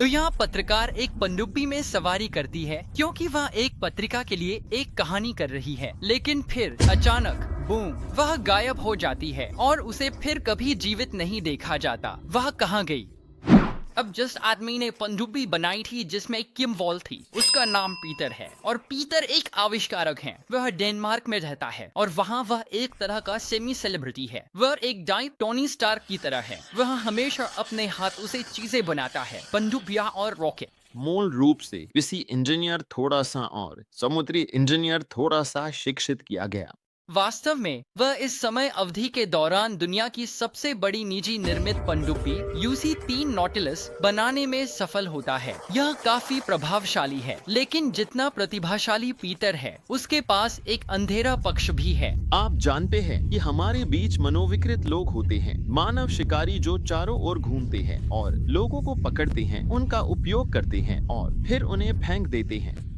तो यहाँ पत्रकार एक पनडुब्बी में सवारी करती है क्योंकि वह एक पत्रिका के लिए एक कहानी कर रही है, लेकिन फिर अचानक बूम, वह गायब हो जाती है और उसे फिर कभी जीवित नहीं देखा जाता। वह कहाँ गई? अब जिस आदमी ने पनडुब्बी बनाई थी जिसमें किम वॉल थी, उसका नाम पीटर है और पीटर एक आविष्कारक है। वह डेनमार्क में रहता है और वहाँ वह एक तरह का सेमी सेलिब्रिटी है। वह एक डाइट टोनी स्टार्क की तरह है। वह हमेशा अपने हाथों से चीजें बनाता है, पनडुब्बियां और रॉकेट। मूल रूप से किसी इंजीनियर थोड़ा सा और समुद्री इंजीनियर थोड़ा सा शिक्षित किया गया। वास्तव में वह इस समय अवधि के दौरान दुनिया की सबसे बड़ी निजी निर्मित पनडुब्बी UC-3 नॉटिलस बनाने में सफल होता है। यह काफी प्रभावशाली है, लेकिन जितना प्रतिभाशाली पीटर है, उसके पास एक अंधेरा पक्ष भी है। आप जानते हैं कि हमारे बीच मनोविकृत लोग होते हैं, मानव शिकारी जो चारों ओर घूमते हैं और लोगों को पकड़ते हैं, उनका उपयोग करते हैं और फिर उन्हें फेंक देते हैं।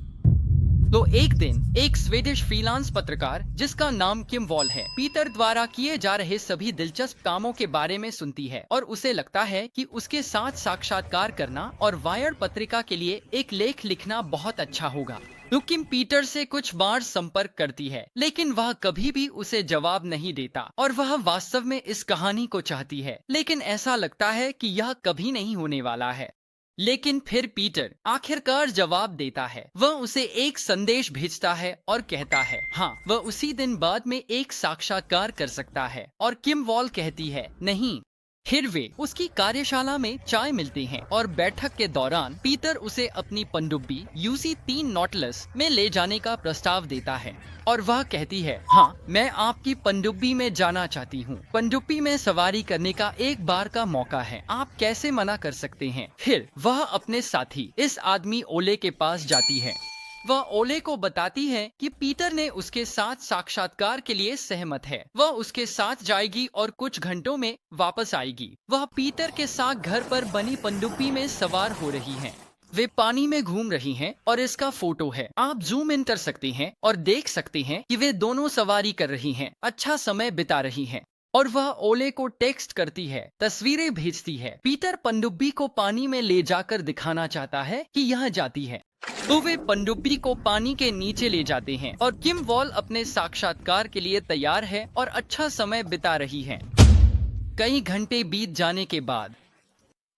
तो एक दिन एक स्वीडिश फ्रीलांस पत्रकार जिसका नाम किम वॉल है, पीटर द्वारा किए जा रहे सभी दिलचस्प कामों के बारे में सुनती है और उसे लगता है कि उसके साथ साक्षात्कार करना और वायर पत्रिका के लिए एक लेख लिखना बहुत अच्छा होगा। तो किम पीटर से कुछ बार संपर्क करती है, लेकिन वह कभी भी उसे जवाब नहीं देता और वह वास्तव में इस कहानी को चाहती है, लेकिन ऐसा लगता है कि यह कभी नहीं होने वाला है। लेकिन फिर पीटर आखिरकार जवाब देता है। वह उसे एक संदेश भेजता है और कहता है हाँ, वह उसी दिन बाद में एक साक्षात्कार कर सकता है और किम वॉल कहती है नहीं। फिर वे उसकी कार्यशाला में चाय मिलते हैं और बैठक के दौरान पीटर उसे अपनी पनडुब्बी UC-3 नॉटिलस में ले जाने का प्रस्ताव देता है और वह कहती है हाँ, मैं आपकी पनडुब्बी में जाना चाहती हूँ। पनडुब्बी में सवारी करने का एक बार का मौका है, आप कैसे मना कर सकते हैं? फिर वह अपने साथी इस आदमी ओले के पास जाती है। वह ओले को बताती है कि पीटर ने उसके साथ साक्षात्कार के लिए सहमत है। वह उसके साथ जाएगी और कुछ घंटों में वापस आएगी। वह पीटर के साथ घर पर बनी पनडुब्बी में सवार हो रही हैं। वे पानी में घूम रही हैं और इसका फोटो है। आप जूम इन कर सकते हैं और देख सकते हैं कि वे दोनों सवारी कर रही हैं, अच्छा समय बिता रही हैं। और वह ओले को टेक्स्ट करती है, तस्वीरें भेजती है। पीटर पनडुब्बी को पानी में ले जाकर दिखाना चाहता है कि यह जाती है। तो वे पनडुब्बी को पानी के नीचे ले जाते हैं और किम वॉल अपने साक्षात्कार के लिए तैयार है और अच्छा समय बिता रही है। कई घंटे बीत जाने के बाद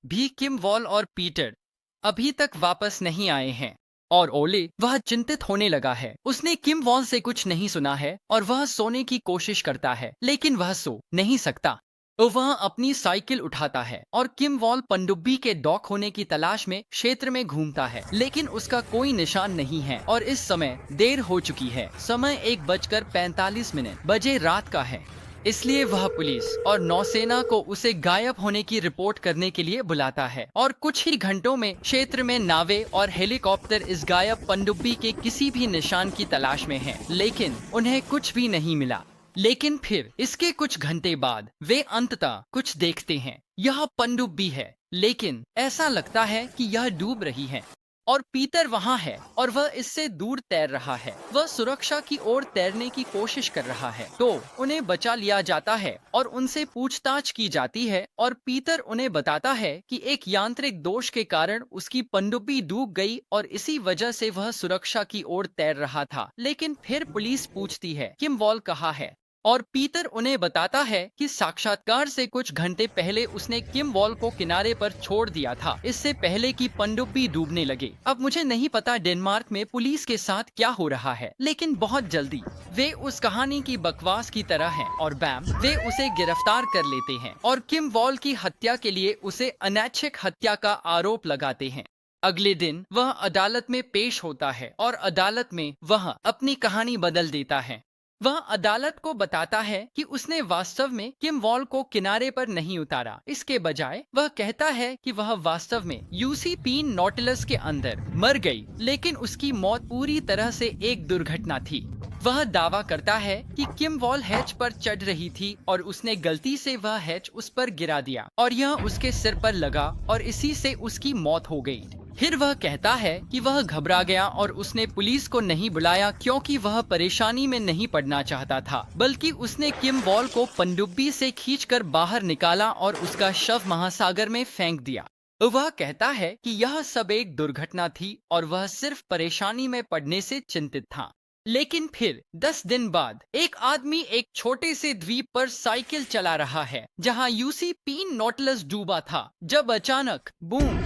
भी किम वॉल और पीटर अभी तक वापस नहीं आए हैं और ओले वह चिंतित होने लगा है। उसने किम वॉल से कुछ नहीं सुना है और वह सोने की कोशिश करता है, लेकिन वह सो नहीं सकता। तो वह अपनी साइकिल उठाता है और किम वॉल पनडुब्बी के डॉक होने की तलाश में क्षेत्र में घूमता है, लेकिन उसका कोई निशान नहीं है और इस समय देर हो चुकी है। समय 1:45 बजे रात का है, इसलिए वह पुलिस और नौसेना को उसे गायब होने की रिपोर्ट करने के लिए बुलाता है और कुछ ही घंटों में क्षेत्र में नावें और हेलीकॉप्टर इस गायब पनडुब्बी के किसी भी निशान की तलाश में हैं, लेकिन उन्हें कुछ भी नहीं मिला। लेकिन फिर इसके कुछ घंटे बाद वे अंततः कुछ देखते हैं। यह पनडुब्बी है, लेकिन ऐसा लगता है कि यह डूब रही है और पीटर वहां है और वह इससे दूर तैर रहा है। वह सुरक्षा की ओर तैरने की कोशिश कर रहा है, तो उन्हें बचा लिया जाता है और उनसे पूछताछ की जाती है और पीटर उन्हें बताता है कि एक यांत्रिक दोष के कारण उसकी पनडुब्बी डूब गई और इसी वजह से वह सुरक्षा की ओर तैर रहा था। लेकिन फिर पुलिस पूछती है किम वॉल कहाँ है और पीटर उन्हें बताता है कि साक्षात्कार से कुछ घंटे पहले उसने किम वॉल को किनारे पर छोड़ दिया था, इससे पहले कि पनडुब्बी डूबने लगे। अब मुझे नहीं पता डेनमार्क में पुलिस के साथ क्या हो रहा है, लेकिन बहुत जल्दी वे उस कहानी की बकवास की तरह हैं और बैम वे उसे गिरफ्तार कर लेते हैं और किम वॉल की हत्या के लिए उसे अनैच्छिक हत्या का आरोप लगाते हैं। अगले दिन वह अदालत में पेश होता है और अदालत में वह अपनी कहानी बदल देता है। वह अदालत को बताता है कि उसने वास्तव में किम वॉल को किनारे पर नहीं उतारा। इसके बजाय वह कहता है कि वह वास्तव में UC-3 नॉटिलस के अंदर मर गई, लेकिन उसकी मौत पूरी तरह से एक दुर्घटना थी। वह दावा करता है कि किम वॉल हैच पर चढ़ रही थी और उसने गलती से वह हैच उस पर गिरा दिया और यह उसके सिर पर लगा और इसी से उसकी मौत हो गई। फिर वह कहता है कि वह घबरा गया और उसने पुलिस को नहीं बुलाया क्योंकि वह परेशानी में नहीं पड़ना चाहता था, बल्कि उसने किम वॉल को पनडुब्बी से खींचकर बाहर निकाला और उसका शव महासागर में फेंक दिया। वह कहता है कि यह सब एक दुर्घटना थी और वह सिर्फ परेशानी में पड़ने से चिंतित था। लेकिन फिर 10 दिन बाद एक आदमी एक छोटे से द्वीप पर साइकिल चला रहा है जहां यूसी पीन नॉटलस डूबा था, जब अचानक बूम,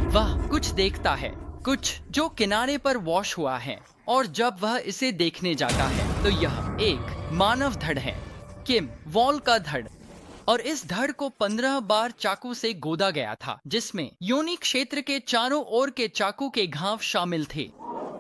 वह कुछ देखता है, कुछ जो किनारे पर वॉश हुआ है। और जब वह इसे देखने जाता है तो यह एक मानव धड़ है, किम वॉल का धड़। और इस धड़ को 15 बार चाकू से गोदा गया था, जिसमें योनि क्षेत्र के चारों ओर के चाकू के घाव शामिल थे।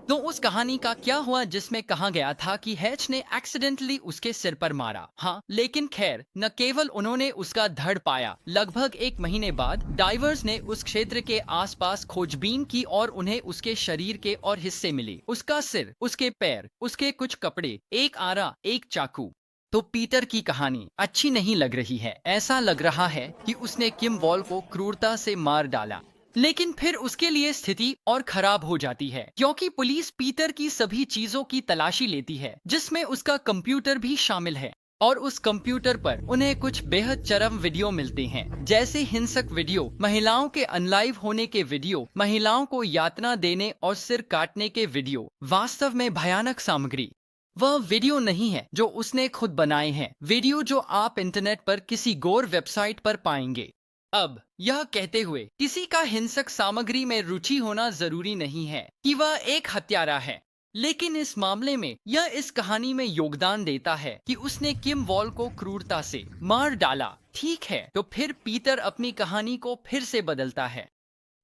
तो उस कहानी का क्या हुआ जिसमें कहा गया था कि हैच ने एक्सीडेंटली उसके सिर पर मारा? हाँ, लेकिन खैर, न केवल उन्होंने उसका धड़ पाया, लगभग 1 महीने बाद डाइवर्स ने उस क्षेत्र के आसपास खोजबीन की और उन्हें उसके शरीर के और हिस्से मिले, उसका सिर, उसके पैर, उसके कुछ कपड़े, एक आरा, एक चाकू। तो पीटर की कहानी अच्छी नहीं लग रही है। ऐसा लग रहा है कि उसने किम वॉल को क्रूरता से मार डाला। लेकिन फिर उसके लिए स्थिति और खराब हो जाती है, क्योंकि पुलिस पीटर की सभी चीजों की तलाशी लेती है, जिसमें उसका कंप्यूटर भी शामिल है। और उस कंप्यूटर पर उन्हें कुछ बेहद चरम वीडियो मिलते हैं, जैसे हिंसक वीडियो, महिलाओं के अनलाइव होने के वीडियो, महिलाओं को यातना देने और सिर काटने के वीडियो। वास्तव में भयानक सामग्री। वह वीडियो नहीं है जो उसने खुद बनाए हैं, वीडियो जो आप इंटरनेट पर किसी गोर वेबसाइट पर पाएंगे। अब यह कहते हुए, किसी का हिंसक सामग्री में रुचि होना जरूरी नहीं है कि वह एक हत्यारा है, लेकिन इस मामले में यह इस कहानी में योगदान देता है कि उसने किम वॉल को क्रूरता से मार डाला। ठीक है, तो फिर पीटर अपनी कहानी को फिर से बदलता है।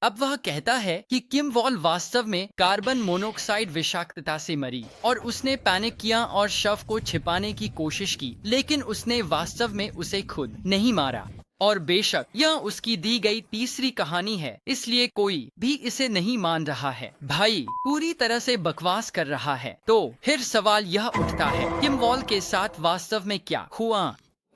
अब वह कहता है कि किम वॉल वास्तव में कार्बन मोनोऑक्साइड विषाक्तता से मरी और उसने पैनिक किया और शव को छिपाने की कोशिश की, लेकिन उसने वास्तव में उसे खुद नहीं मारा। और बेशक यह उसकी दी गई तीसरी कहानी है, इसलिए कोई भी इसे नहीं मान रहा है। भाई पूरी तरह से बकवास कर रहा है। तो फिर सवाल यह उठता है, किम वॉल के साथ वास्तव में क्या हुआ?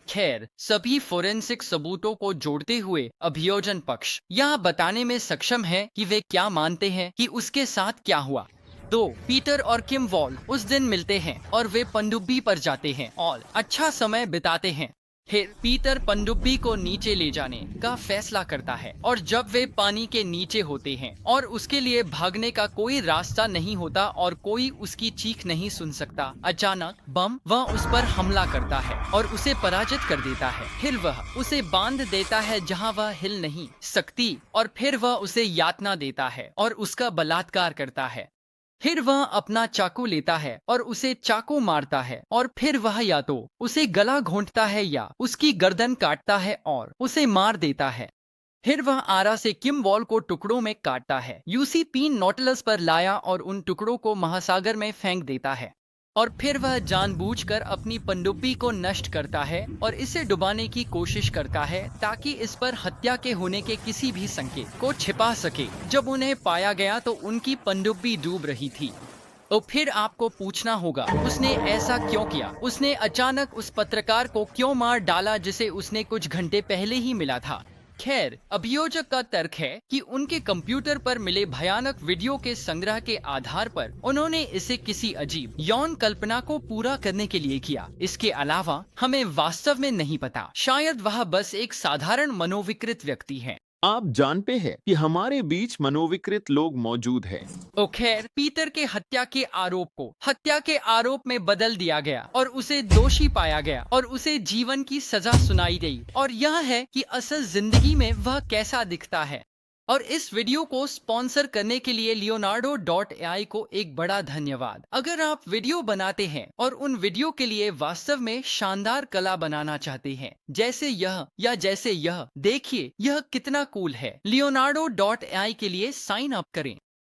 खैर, सभी फोरेंसिक सबूतों को जोड़ते हुए अभियोजन पक्ष यह बताने में सक्षम है कि वे क्या मानते हैं कि उसके साथ क्या हुआ। तो पीटर और किम वॉल उस दिन मिलते हैं और वे पनडुब्बी पर जाते हैं और अच्छा समय बिताते हैं। फिर पीटर पनडुब्बी को नीचे ले जाने का फैसला करता है, और जब वे पानी के नीचे होते हैं और उसके लिए भागने का कोई रास्ता नहीं होता और कोई उसकी चीख नहीं सुन सकता, अचानक बम वह उस पर हमला करता है और उसे पराजित कर देता है। फिर वह उसे बांध देता है जहां वह हिल नहीं सकती, और फिर वह उसे यातना देता है और उसका बलात्कार करता है। फिर वह अपना चाकू लेता है और उसे चाकू मारता है, और फिर वह या तो उसे गला घोंटता है या उसकी गर्दन काटता है और उसे मार देता है। फिर वह आरा से किम वॉल को टुकड़ों में काटता है, यूसी पीन नॉटलस पर लाया और उन टुकड़ों को महासागर में फेंक देता है। और फिर वह जानबूझकर अपनी पनडुब्बी को नष्ट करता है और इसे डुबाने की कोशिश करता है ताकि इस पर हत्या के होने के किसी भी संकेत को छिपा सके। जब उन्हें पाया गया तो उनकी पनडुब्बी डूब रही थी। तो फिर आपको पूछना होगा, उसने ऐसा क्यों किया? उसने अचानक उस पत्रकार को क्यों मार डाला जिसे उसने कुछ घंटे पहले ही मिला था? खैर, अभियोजक का तर्क है कि उनके कंप्यूटर पर मिले भयानक वीडियो के संग्रह के आधार पर उन्होंने इसे किसी अजीब यौन कल्पना को पूरा करने के लिए किया। इसके अलावा हमें वास्तव में नहीं पता, शायद वह बस एक साधारण मनोविकृत व्यक्ति है। आप जानते हैं कि हमारे बीच मनोविकृत लोग मौजूद हैं। ओ खैर, पीटर के हत्या के आरोप को हत्या के आरोप में बदल दिया गया और उसे दोषी पाया गया और उसे जीवन की सजा सुनाई गई। और यह है कि असल जिंदगी में वह कैसा दिखता है। और इस वीडियो को स्पॉन्सर करने के लिए Leonardo.ai को एक बड़ा धन्यवाद। अगर आप वीडियो बनाते हैं और उन वीडियो के लिए वास्तव में शानदार कला बनाना चाहते हैं, जैसे यह या जैसे यह, देखिए यह कितना कूल है। Leonardo.ai के लिए साइन अप करें।